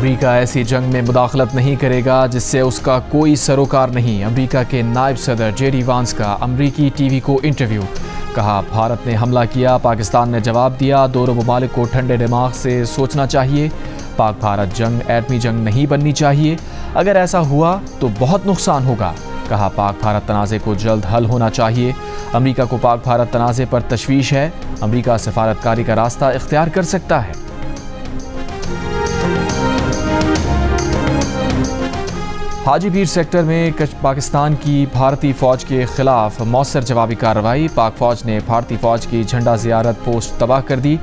America ऐसी जंग में मुदाखलत नहीं करेगा जिससे उसका कोई सरोकार नहीं। अमेरिका के नायब सदर जेडी वांस का अमेरिकी टीवी को इंटरव्यू। कहा, भारत ने हमला किया, पाकिस्तान ने जवाब दिया। दोनों ममालिक को ठंडे दिमाग से सोचना चाहिए। पाक भारत जंग एटमी जंग नहीं बननी चाहिए। अगर ऐसा हुआ तो बहुत नुकसान होगा। कहा, पाक भारत तनाज़े को जल्द हल होना चाहिए। अमेरिका को पाक भारत तनाज़े पर तशवीश है। अमेरिका सफारतकारी का रास्ता इख्तियार कर सकता है। हाजीपीर सेक्टर में पाकिस्तान की भारतीय फ़ौज के खिलाफ मौसर जवाबी कार्रवाई। पाक फ़ौज ने भारतीय फ़ौज की झंडा ज़ियारत पोस्ट तबाह कर दी।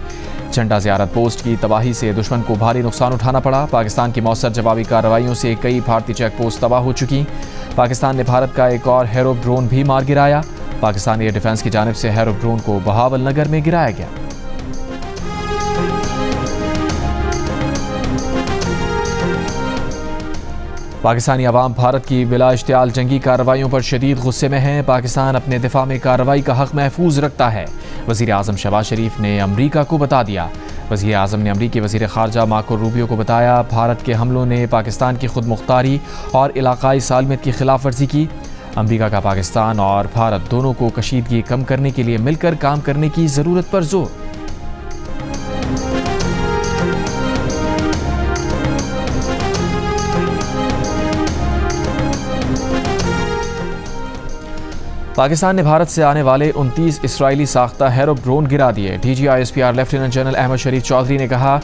झंडा ज़ियारत पोस्ट की तबाही से दुश्मन को भारी नुकसान उठाना पड़ा। पाकिस्तान की मौसर जवाबी कार्रवाइयों से कई भारतीय चेक पोस्ट तबाह हो चुकी। पाकिस्तान ने भारत का एक और हैरोप ड्रोन भी मार गिराया। पाकिस्तानी एयर डिफेंस की जानिब से हैरोप ड्रोन को बहावल नगर में गिराया गया। पाकिस्तानी अवाम भारत की बिला इश्तियाल जंगी कार्रवाइयों पर शदीद गुस्से में है। पाकिस्तान अपने दिफा में कार्रवाई का हक महफूज रखता है। वज़ीर आज़म शहबाज शरीफ ने अमरीका को बता दिया। वज़ीर आज़म ने अमरीकी वज़ीर ख़ारजा मार्को रूबियो को बताया, भारत के हमलों ने पाकिस्तान की खुद मुख्तारी और इलाकाई सालमियत की खिलाफ वर्जी की। अमरीका का पाकिस्तान और भारत दोनों को कशीदगी कम करने के लिए मिलकर काम करने की ज़रूरत पर जोर। पाकिस्तान ने भारत से आने वाले 29 इसराइली साख्ता हैरोप ड्रोन गिरा दिए। DGISPR लेफ्टिनेंट जनरल अहमद शरीफ चौधरी ने कहा,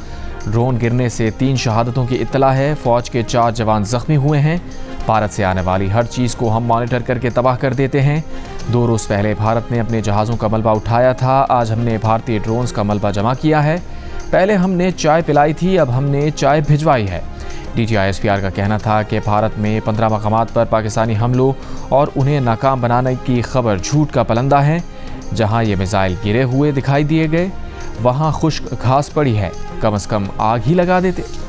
ड्रोन गिरने से 3 शहादतों की इत्तला है। फ़ौज के 4 जवान जख्मी हुए हैं। भारत से आने वाली हर चीज़ को हम मॉनिटर करके तबाह कर देते हैं। 2 रोज़ पहले भारत ने अपने जहाज़ों का मलबा उठाया था। आज हमने भारतीय ड्रोन्स का मलबा जमा किया है। पहले हमने चाय पिलाई थी, अब हमने चाय भिजवाई है। DGISPR का कहना था कि भारत में 15 मकामात पर पाकिस्तानी हमलों और उन्हें नाकाम बनाने की खबर झूठ का पलंदा है। जहां ये मिसाइल गिरे हुए दिखाई दिए गए, वहां खुश्क घास पड़ी है, कम से कम आग ही लगा देते।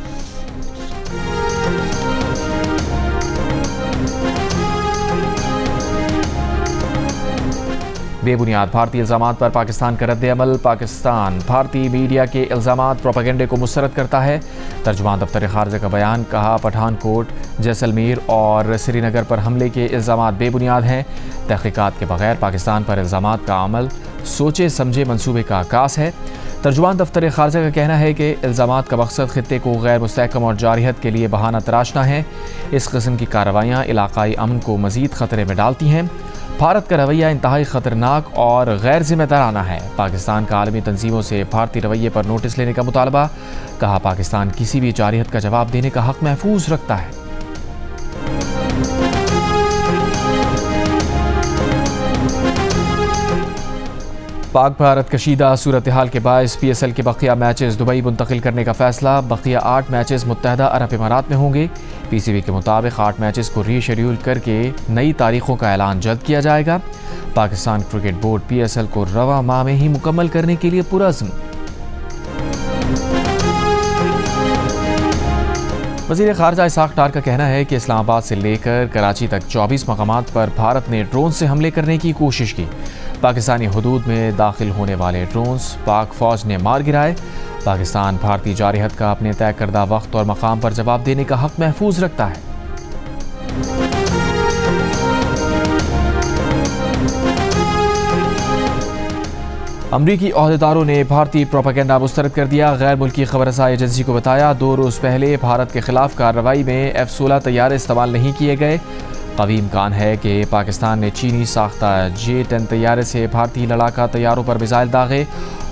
बेबुनियाद भारतीय इल्ज़ामात पर पाकिस्तान का रद्द अमल। पाकिस्तान भारतीय मीडिया के इल्ज़ामात प्रोपेगेंडे को मुस्तरद करता है। तर्जुमान दफ्तर ख़ारजा का बयान। कहा, पठानकोट, जैसलमेर और श्रीनगर पर हमले के इल्ज़ामात बेबुनियाद हैं। तहक़ीक़ात के बगैर पाकिस्तान पर इल्ज़ामात का अमल सोचे समझे मंसूबे का आगाज़ है। तर्जुमान दफ्तर ख़ारजा का कहना है कि इल्ज़ामात का मकसद ख़ित्ते को गैर मुस्तहकम और जारियत के लिए बहाना तराशना है। इस किस्म की कार्रवाइयाँ इलाक़ाई अमन को मज़ीद ख़तरे में डालती हैं। भारत का रवैया इंतहाई ख़तरनाक और गैर जिम्मेदाराना है। पाकिस्तान का आलमी तंजीमों से भारतीय रवैये पर नोटिस लेने का मुतालबा। कहा, पाकिस्तान किसी भी जारियत का जवाब देने का हक महफूज रखता है। पाक भारत कशीदा सूरत हाल के बायस PSL के बकिया मैचेस दुबई मुंतकिल करने का फैसला। बकिया 8 मैचेस मुत्तहदा अरब इमारात में होंगे। PCB के मुताबिक 8 मैचेस को रीशेड्यूल करके नई तारीखों का ऐलान जल्द किया जाएगा। पाकिस्तान क्रिकेट बोर्ड PSL को रवा माह में ही मुकम्मल करने के लिए पुरअज़्म। वज़ीर ख़ारजा इसाक डार का कहना है कि इस्लामाबाद से लेकर कराची तक 24 मकामात पर भारत ने ड्रोन से हमले करने की कोशिश की। पाकिस्तानी हुदूद में दाखिल होने वाले ड्रोन्स पाक फ़ौज ने मार गिराए। पाकिस्तान भारतीय जारियत का अपने तय करदा वक्त और मकाम पर जवाब देने का हक महफूज रखता है। अमरीकी ओहदेदारों ने भारतीय प्रोपेगेंडा मुस्तरद कर दिया। गैर मुल्की खबरसाई एजेंसी को बताया, 2 रोज़ पहले भारत के खिलाफ कार्रवाई में F-16 तैयारे इस्तेमाल नहीं किए गए। कवी इम्कान है कि पाकिस्तान ने चीनी साख्ता J-10 तैयारे से भारतीय लड़ाका तैयारों पर मिसाइल दागे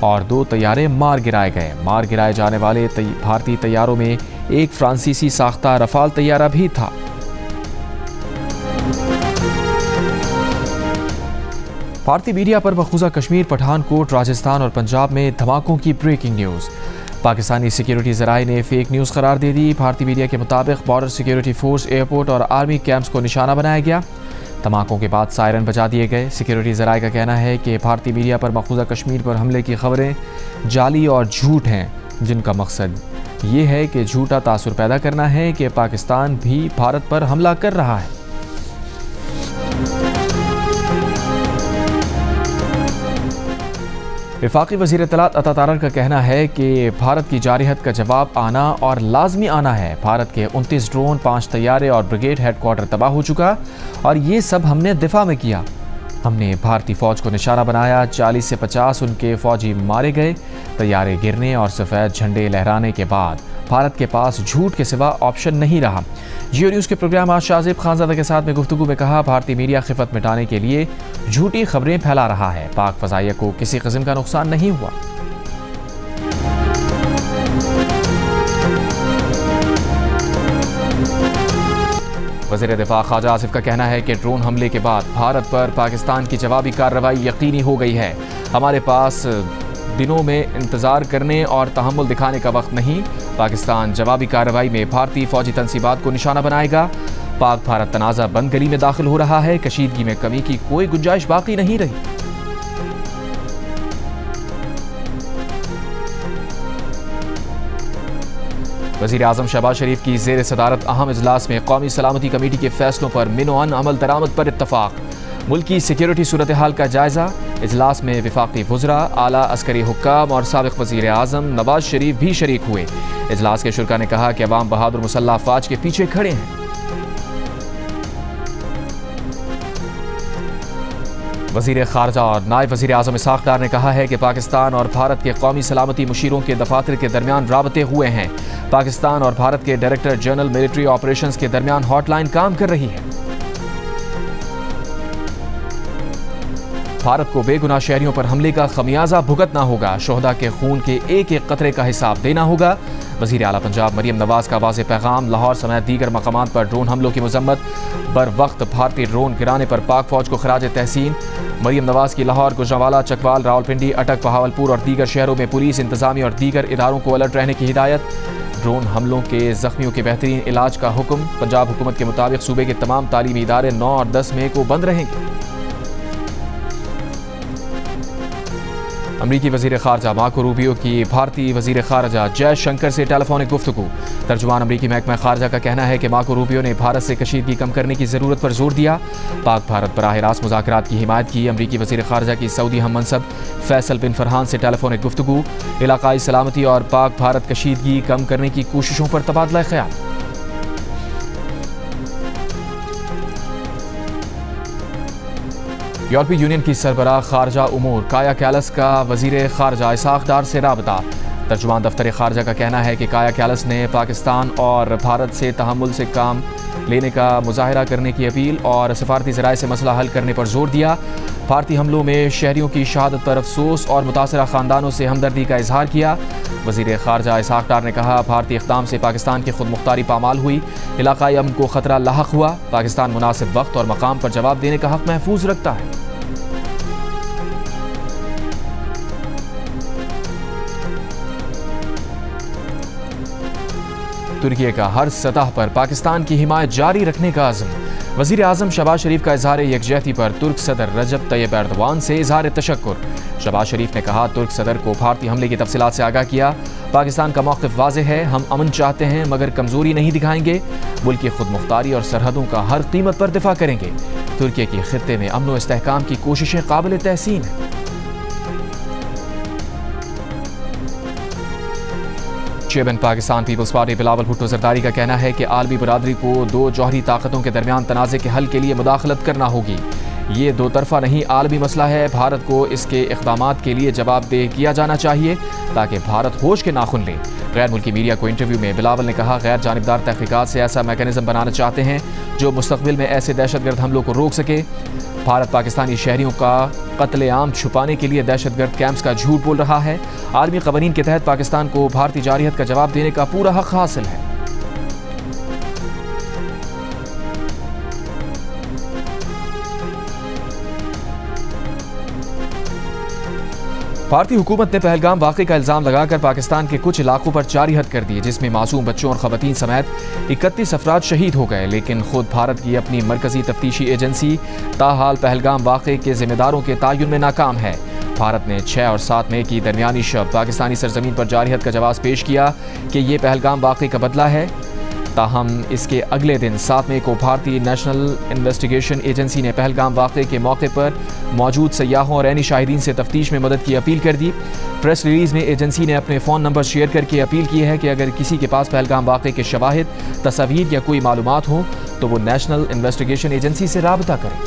और 2 तैयारे मार गिराए गए। मार गिराए जाने वाले भारतीय तैयारों में एक फ्रांसीसी साख्ता रफाल तैयारा भी था। भारतीय मीडिया पर मखूजा कश्मीर, पठानकोट, राजस्थान और पंजाब में धमाकों की ब्रेकिंग न्यूज़। पाकिस्तानी सिक्योरिटी ज़राए ने फेक न्यूज़ करार दे दी। भारतीय मीडिया के मुताबिक बॉर्डर सिक्योरिटी फोर्स, एयरपोर्ट और आर्मी कैंप्स को निशाना बनाया गया। धमाकों के बाद सायरन बजा दिए गए। सिक्योरिटी ज़राए का कहना है कि भारतीय मीडिया पर मखूजा कश्मीर पर हमले की खबरें जाली और झूठ हैं, जिनका मकसद ये है कि झूठा तासुर पैदा करना है कि पाकिस्तान भी भारत पर हमला कर रहा है। वफाकी वज़ीर इत्तलात अता तारर का कहना है कि भारत की जारहियत का जवाब आना और लाजमी आना है। भारत के 29 ड्रोन, 5 तैयारे और ब्रिगेड हेडक्वार्टर तबाह हो चुका और ये सब हमने दिफा में किया। हमने भारतीय फ़ौज को निशाना बनाया। 40 से 50 उनके फ़ौजी मारे गए। तैयारे गिरने और सफ़ेद झंडे लहराने के बाद भारत के पास झूठ के सिवा ऑप्शन नहीं रहा। जियो न्यूज़ के प्रोग्राम आज शाहज़ेब खानज़ादा के साथ में गुफ्तगू में कहा, भारतीय मीडिया खिफत मिटाने के लिए झूठी खबरें फैला रहा है। पाक फ़ज़ाइया को किसी किस्म का नुकसान नहीं हुआ। वज़ीर दिफा ख्वाजा आसिफ का कहना है कि ड्रोन हमले के बाद भारत पर पाकिस्तान की जवाबी कार्रवाई यकीनी हो गई है। हमारे पास दिनों में इंतज़ार करने और तहम्मुल दिखाने का वक्त नहीं। पाकिस्तान जवाबी कार्रवाई में भारतीय फ़ौजी तनसीबात को निशाना बनाएगा। पाक भारत तनाज़ा बंद गली में दाखिल हो रहा है। कशीदगी में कमी की कोई गुंजाइश बाकी नहीं रही। वज़ीर आज़म शहबाज शरीफ की ज़ेर सदारत अहम इजलास में कौमी सलामती कमेटी के फैसलों पर मिनोअन अमल दरामद पर इत्तफाक। मुल्की सिक्योरिटी सूरत हाल का जायजा। इजलास में वफाकी वज़रा, आला अस्करी हुक्काम और साबिक़ वज़ीर आज़म नवाज शरीफ भी शरीक हुए। इजलास के शुरका ने कहा कि अवाम बहादुर मुसल्लह अफ़वाज के पीछे खड़े हैं। वज़ीर ख़ारजा और नायब वज़ीर आज़म इसहाक़ डार ने कहा है कि पाकिस्तान और भारत के कौमी सलामती मुशीरों के दफातर के दरमियान राबते हुए हैं। पाकिस्तान और भारत के डायरेक्टर जनरल मिलिट्री ऑपरेशंस के दरमियान हॉटलाइन काम कर रही है। भारत को बेगुनाह शहरियों पर हमले का खमियाजा भुगतना होगा। शोहदा के खून के एक एक कतरे का हिसाब देना होगा। वज़ीर आला पंजाब मरियम नवाज का वाज़ेह पैगाम। लाहौर समेत दीगर मकामात पर ड्रोन हमलों की मजम्मत। बर वक्त भारतीय ड्रोन गिराने पर पाक फौज को खराज तहसीन। मरियम नवाज की लाहौर, गुजरांवाला, चकवाल, रावलपिंडी, अटक, बहावलपुर और दीगर शहरों में पुलिस, इंतजामी और दीगर इदारों को अलर्ट रहने की हिदायत। ड्रोन हमलों के जख्मियों के बेहतरीन इलाज का हुक्म। पंजाब हुकूमत के मुताबिक सूबे के तमाम तालीमी इदारे 9 और 10 मई को बंद रहेंगे। अमरीकी वज़ीर ख़ारजा मार्को रूबियो की भारतीय वज़ीर ख़ारजा जयशंकर से टेलीफोनिक गुफ्तगू। तर्जुमान अमरीकी महकमा ख़ारजा का कहना है कि मार्को रूबियो ने भारत से कशीदगी कम करने की ज़रूरत पर जोर दिया। पाक भारत बराह रास्त मुज़ाकरात की हिमायत की। अमरीकी वज़ीर ख़ारजा की सऊदी हम मनसब फैसल बिन फरहान से टेलीफोनिक गुफ्तगू। इलाक़ाई सलामती और पाक भारत कशीदगी कम करने की कोशिशों पर तबादला ख्याल। यूरोपीय यूनियन की सरबराह खारजा उमूर काया कैलस का वज़ीर ख़ारजा इसहाक़ डार से राबता। तर्जुमान दफ्तर ख़ारजा का कहना है कि काया कैलस ने पाकिस्तान और भारत से तहम्मुल से काम लेने का मुज़ाहरा करने की अपील और सफारती ज़राए से मसला हल करने पर जोर दिया। भारतीय हमलों में शहरियों की शहादत पर अफसोस और मुतासरा ख़ानदानों से हमदर्दी का इजहार किया। वज़ीर ख़ारजा इसहाक़ डार ने कहा, भारतीय इक़दाम से पाकिस्तान की खुद मुख्तारी पामाल हुई। इलाक़ाई अमन को ख़तरा लाहक हुआ। पाकिस्तान मुनासिब वक्त और मकाम पर जवाब देने का हक़ महफूज रखता है। तुर्की का हर सतह पर पाकिस्तान की हिमायत जारी रखने का आज़म। वज़ीर आज़म शहबाज शरीफ का इज़हार यकजहती पर तुर्क सदर रजब तैयब एर्दोआन से इज़हार तशक्कुर। शहबाज शरीफ ने कहा, तुर्क सदर को भारतीय हमले की तफसीलात से आगाह किया। पाकिस्तान का मौक़िफ़ वाज़ेह है, हम अमन चाहते हैं मगर कमज़ोरी नहीं दिखाएंगे। मुल्क की खुद मुख्तारी और सरहदों का हर कीमत पर दिफा करेंगे। तुर्की की खित्ते में अमन व इस्तेहकाम की कोशिशें काबिल तहसीन हैं। Chairman Pakistan Peoples Party Bilawal Bhutto Zardari का कहना है कि आलमी बरादरी को दो जौहरी ताकतों के दरमियान तनाज़े के हल के लिए मुदाखलत करना होगी। ये दो तरफा नहीं आलमी मसला है। भारत को इसके इक़दामात के लिए जवाबदेह किया जाना चाहिए ताकि भारत होश के नाखुन ले। गैर मुल्की मीडिया को इंटरव्यू में बिलावल ने कहा, गैर जानिबदार तहक़ीक़ात से ऐसा मैकेनिज़्म बनाना चाहते हैं जो मुस्तक़बिल में ऐसे दहशतगर्द हमलों को रोक सके। भारत पाकिस्तानी शहरियों का कत्लेआम छुपाने के लिए दहशतगर्द कैंप्स का झूठ बोल रहा है। आलमी क़वानीन के तहत पाकिस्तान को भारतीय जारहियत का जवाब देने का पूरा हक़ हासिल है। भारतीय हुकूमत ने पहलगाम वाक़े का इल्ज़ाम लगाकर पाकिस्तान के कुछ इलाकों पर जारहियत कर दी, जिसमें मासूम बच्चों और ख़वातीन समेत 31 अफराद शहीद हो गए। लेकिन खुद भारत की अपनी मरकज़ी तफ्तीशी एजेंसी ताहाल पहलगाम वाक़े के ज़िम्मेदारों के तयन में नाकाम है। भारत ने 6 और 7 मई की दरमियानी शब पाकिस्तानी सरजमीन पर जारहियत का जवाब पेश किया कि ये पहलगाम वाक़े का बदला है। ताहम इसके अगले दिन 7 मई को भारतीय नेशनल इन्वेस्टिगेशन एजेंसी ने पहलगाम वाक़े के मौके पर मौजूद सयाहों और ऐनी शाहिदीन से तफ्तीश में मदद की अपील कर दी। प्रेस रिलीज़ में एजेंसी ने अपने फ़ोन नंबर शेयर करके अपील की है कि अगर किसी के पास पहलगाम वाक़े के शवाहिद, तस्वीर या कोई मालूमात हो तो वो नेशनल इन्वेस्टिगेशन एजेंसी से राबता करें।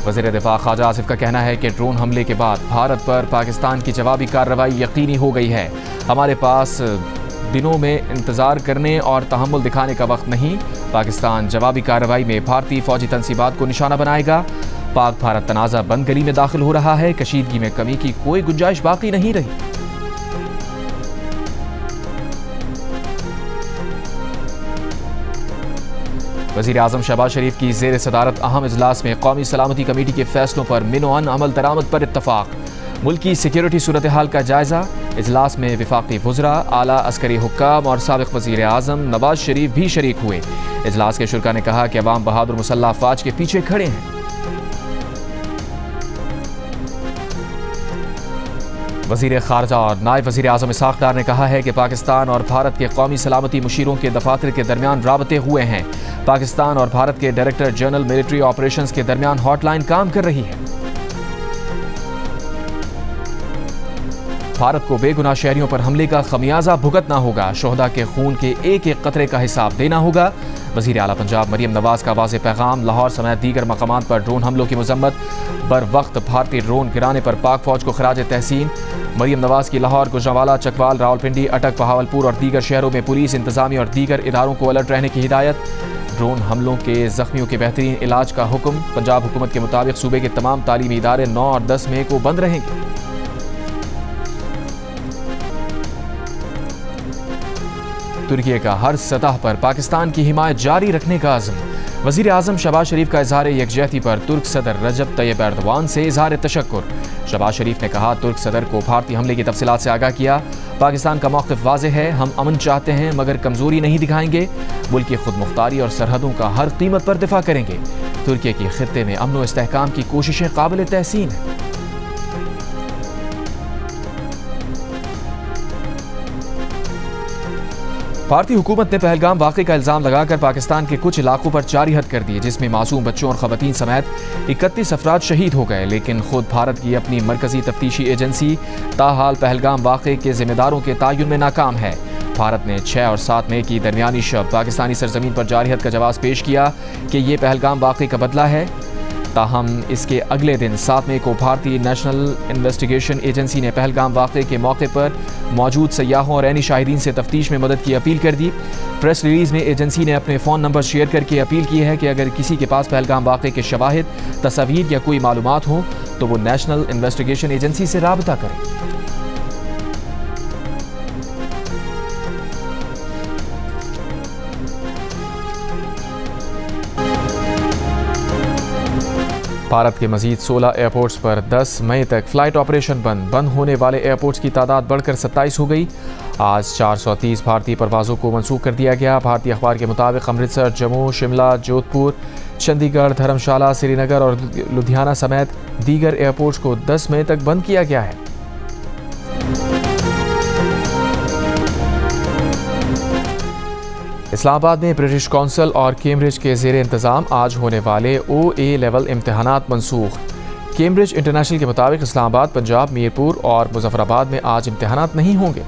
वज़ीर दिफा ख्वाजा आसिफ का कहना है कि ड्रोन हमले के बाद भारत पर पाकिस्तान की जवाबी कार्रवाई यकीनी हो गई है। हमारे पास दिनों में इंतज़ार करने और तहम्मुल दिखाने का वक्त नहीं। पाकिस्तान जवाबी कार्रवाई में भारतीय फौजी तनसीबात को निशाना बनाएगा। पाक भारत तनाज़ा बंद गली में दाखिल हो रहा है। कशीदगी में कमी की कोई गुंजाइश बाकी नहीं रही। वज़ीर आज़म शहबाज शरीफ की ज़ेर सदारत अहम इजलास में कौमी सलामती कमेटी के फैसलों पर मिनोअन अमल दरामद पर इत्तफाक। मुल्की सिक्योरिटी सूरत हाल का जायजा। इजलास में वफाकी वज़रा, आला अस्करी हुक्काम और साबिक़ वज़ीर आज़म नवाज शरीफ भी शरीक हुए। इजलास के शुरा ने कहा कि अवाम बहादुर मुसल्लह अफ़वाज के पीछे खड़े हैं। वज़ीर ख़ारजा और नायब वज़ीर आज़म इसहाक़ डार ने कहा है कि पाकिस्तान और भारत के कौमी सलामती मुशीरों के दफातर के दरमियान राबते हुए हैं। पाकिस्तान और भारत के डायरेक्टर जनरल मिलिट्री ऑपरेशंस के दरमियान हॉटलाइन काम कर रही है। भारत को बेगुनाह शहरियों पर हमले का खमियाजा भुगतना होगा। शोहदा के खून के एक एक कतरे का हिसाब देना होगा। वज़ीर आला पंजाब मरियम नवाज का वाज़ेह पैगाम। लाहौर समेत दीगर मकामात पर ड्रोन हमलों की मजम्मत। बर वक्त भारतीय ड्रोन गिराने पर पाक फौज को खराज तहसीन। मरियम नवाज की लाहौर, गुजरांवाला, चकवाल, रावलपिंडी, अटक, बहावलपुर और दीगर शहरों में पुलिस, इंतजामी और दीगर इदारों को अलर्ट रहने की हिदायत। ड्रोन हमलों के जख्मियों के बेहतरीन इलाज का हुक्म। पंजाब हुकूमत के मुताबिक सूबे के तमाम तालीमी इदारे 9 और 10 मई को बंद रहेंगे। तुर्की का हर सतह पर पाकिस्तान की हिमायत जारी रखने का अज़्म। वज़ीर आज़म शहबाज शरीफ का इज़हार यकजहती पर तुर्क सदर रजब तैयब एर्दोगान से इज़हार तशक्कुर। शहबाज शरीफ ने कहा, तुर्क सदर को भारतीय हमले की तफसीलात से आगाह किया। पाकिस्तान का मौक़िफ़ वाज़ेह है, हम अमन चाहते हैं मगर कमज़ोरी नहीं दिखाएंगे। मुल्क की खुद मुख्तारी और सरहदों का हर कीमत पर दिफा करेंगे। तुर्की की खित्ते में अमन व इस्तेहकाम की कोशिशें काबिल तहसीन हैं। भारतीय हुकूमत ने पहलगाम वाक़े का इल्ज़ाम लगाकर पाकिस्तान के कुछ इलाकों पर जारी हद कर दिए, जिसमें मासूम बच्चों और ख़वातीन समेत 31 अफराद शहीद हो गए। लेकिन खुद भारत की अपनी मरकज़ी तफ्तीशी एजेंसी ताहाल पहलगाम वाक़े के ज़िम्मेदारों के तयन में नाकाम है। भारत ने 6 और 7 मई की दरमियानी शब पाकिस्तानी सरजमीन पर जारी हद का जवाब पेश किया कि ये पहलगाम वाक़े का बदला है। ताहम इसके अगले दिन 7 मई को भारतीय नेशनल इन्वेस्टिगेशन एजेंसी ने पहलगाम वाक़े के मौके पर मौजूद सयाहों और ऐनी शाहिदीन से तफ्तीश में मदद की अपील कर दी। प्रेस रिलीज़ में एजेंसी ने अपने फ़ोन नंबर शेयर करके अपील की है कि अगर किसी के पास पहलगाम वाक़े के शवाहिद, तस्वीर या कोई मालूमात हो तो वो नेशनल इन्वेस्टिगेशन एजेंसी से राबता करें। भारत के मजीद 16 एयरपोर्ट्स पर 10 मई तक फ़्लाइट ऑपरेशन बंद होने वाले एयरपोर्ट्स की तादाद बढ़कर 27 हो गई। आज 430 भारतीय परवाज़ों को मनसूख कर दिया गया। भारतीय अखबार के मुताबिक अमृतसर, जम्मू, शिमला, जोधपुर, चंडीगढ़, धर्मशाला, श्रीनगर और लुधियाना समेत दीगर एयरपोर्ट्स को 10 मई तक बंद किया गया है। इस्लामाबाद में ब्रिटिश कौंसल और कैम्ब्रिज के ज़ेरे इंतज़ाम आज होने वाले OA लेवल इम्तहानात मनसूख। कैम्ब्रिज इंटरनेशनल के मुताबिक इस्लामाबाद, पंजाब, मीरपुर और मुजफ्फराबाद में आज इम्तहानात नहीं होंगे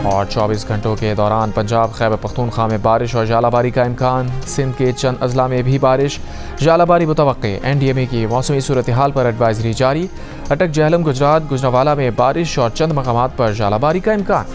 और 24 घंटों के दौरान पंजाब, खैबर पख्तूनख्वा में बारिश और जालाबारी का इम्कान। सिंध के चंद अजला में भी बारिश, जालाबारी मुतवक्के। NDMA की मौसमी सूरत हाल पर एडवाइजरी जारी। अटक, जहलम, गुजरात, गुजरांवाला में बारिश और चंद मकामात पर जालाबारी का इम्कान।